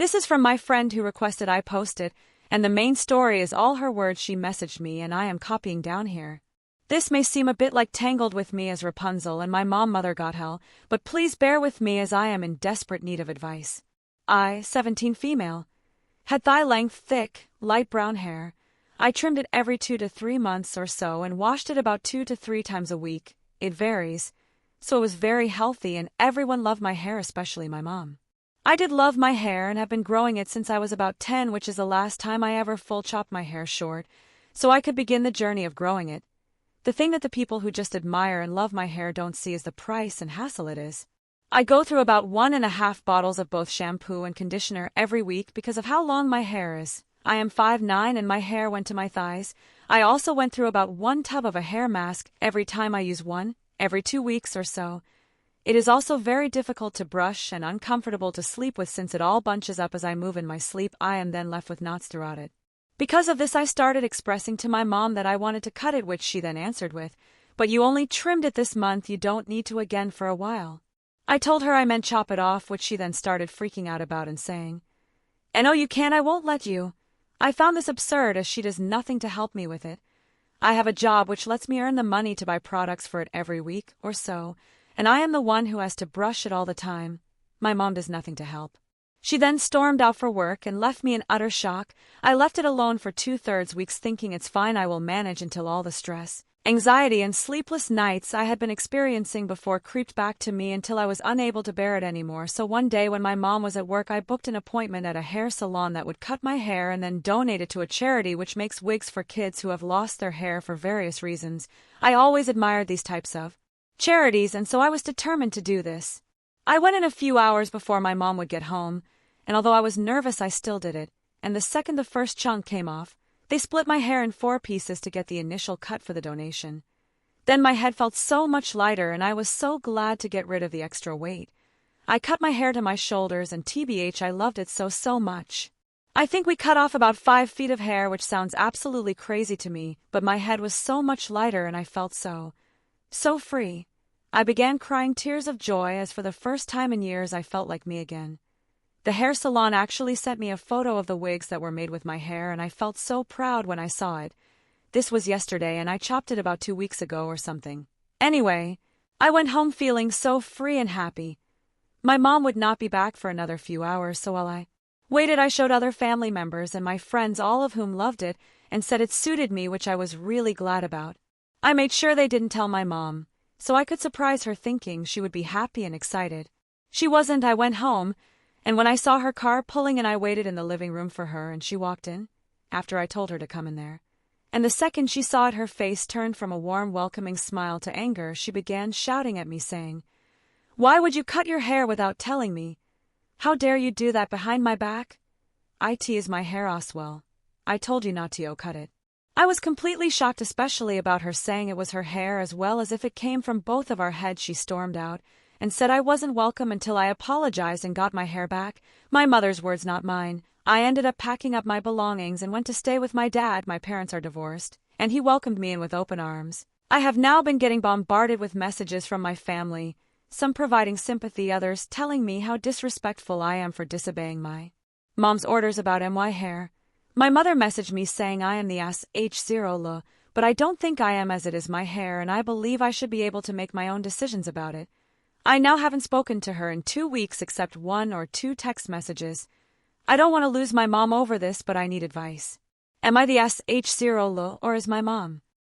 This is from my friend who requested I post it, and the main story is all her words she messaged me and I am copying down here. This may seem a bit like Tangled with me as Rapunzel and my mother got hell, but please bear with me as I am in desperate need of advice. I, 17 female. Had thigh-length, thick, light brown hair. I trimmed it every 2 to 3 months or so and washed it about 2 to 3 times a week. It varies. So it was very healthy and everyone loved my hair, especially my mom. I did love my hair and have been growing it since I was about 10, which is the last time I ever full chopped my hair short, so I could begin the journey of growing it. The thing that the people who just admire and love my hair don't see is the price and hassle it is. I go through about 1.5 bottles of both shampoo and conditioner every week because of how long my hair is. I am 5'9" and my hair went to my thighs. I also went through about 1 tub of a hair mask every time I use one, every 2 weeks or so. It is also very difficult to brush and uncomfortable to sleep with since it all bunches up as I move in my sleep. I am then left with knots throughout it. Because of this I started expressing to my mom that I wanted to cut it, which she then answered with, "But you only trimmed it this month, you don't need to again for a while." I told her I meant chop it off, which she then started freaking out about and saying, "And oh, you can't, I won't let you." I found this absurd as she does nothing to help me with it. I have a job which lets me earn the money to buy products for it every week or so, and I am the one who has to brush it all the time. My mom does nothing to help. She then stormed out for work and left me in utter shock. I left it alone for 2/3 weeks thinking it's fine, I will manage, until all the stress, anxiety and sleepless nights I had been experiencing before creeped back to me until I was unable to bear it anymore. So one day when my mom was at work, I booked an appointment at a hair salon that would cut my hair and then donate it to a charity which makes wigs for kids who have lost their hair for various reasons. I always admired these types of charities, and so I was determined to do this. I went in a few hours before my mom would get home, and although I was nervous I still did it, and the second the first chunk came off, they split my hair in 4 pieces to get the initial cut for the donation. Then my head felt so much lighter and I was so glad to get rid of the extra weight. I cut my hair to my shoulders and TBH I loved it so much. I think we cut off about 5 feet of hair, which sounds absolutely crazy to me, but my head was so much lighter and I felt so free. I began crying tears of joy as for the first time in years I felt like me again. The hair salon actually sent me a photo of the wigs that were made with my hair and I felt so proud when I saw it. This was yesterday and I chopped it about 2 weeks ago or something. Anyway, I went home feeling so free and happy. My mom would not be back for another few hours, so while I waited I showed other family members and my friends, all of whom loved it and said it suited me, which I was really glad about. I made sure they didn't tell my mom, so I could surprise her thinking she would be happy and excited. She wasn't. I went home, and when I saw her car pulling in I waited in the living room for her and she walked in, after I told her to come in there. And the second she saw it her face turned from a warm welcoming smile to anger. She began shouting at me saying, "Why would you cut your hair without telling me? How dare you do that behind my back? It is my hair, h0le. I told you not to cut it." I was completely shocked, especially about her saying it was her hair as well as if it came from both of our heads. She stormed out and said I wasn't welcome until I apologized and got my hair back. My mother's words, not mine. I ended up packing up my belongings and went to stay with my dad. My parents are divorced, and he welcomed me in with open arms. I have now been getting bombarded with messages from my family, some providing sympathy, others telling me how disrespectful I am for disobeying my mom's orders about my hair. My mother messaged me saying I am the h0le, but I don't think I am, as it is my hair and I believe I should be able to make my own decisions about it. I now haven't spoken to her in 2 weeks except 1 or 2 text messages. I don't want to lose my mom over this, but I need advice. Am I the h0le or is my mom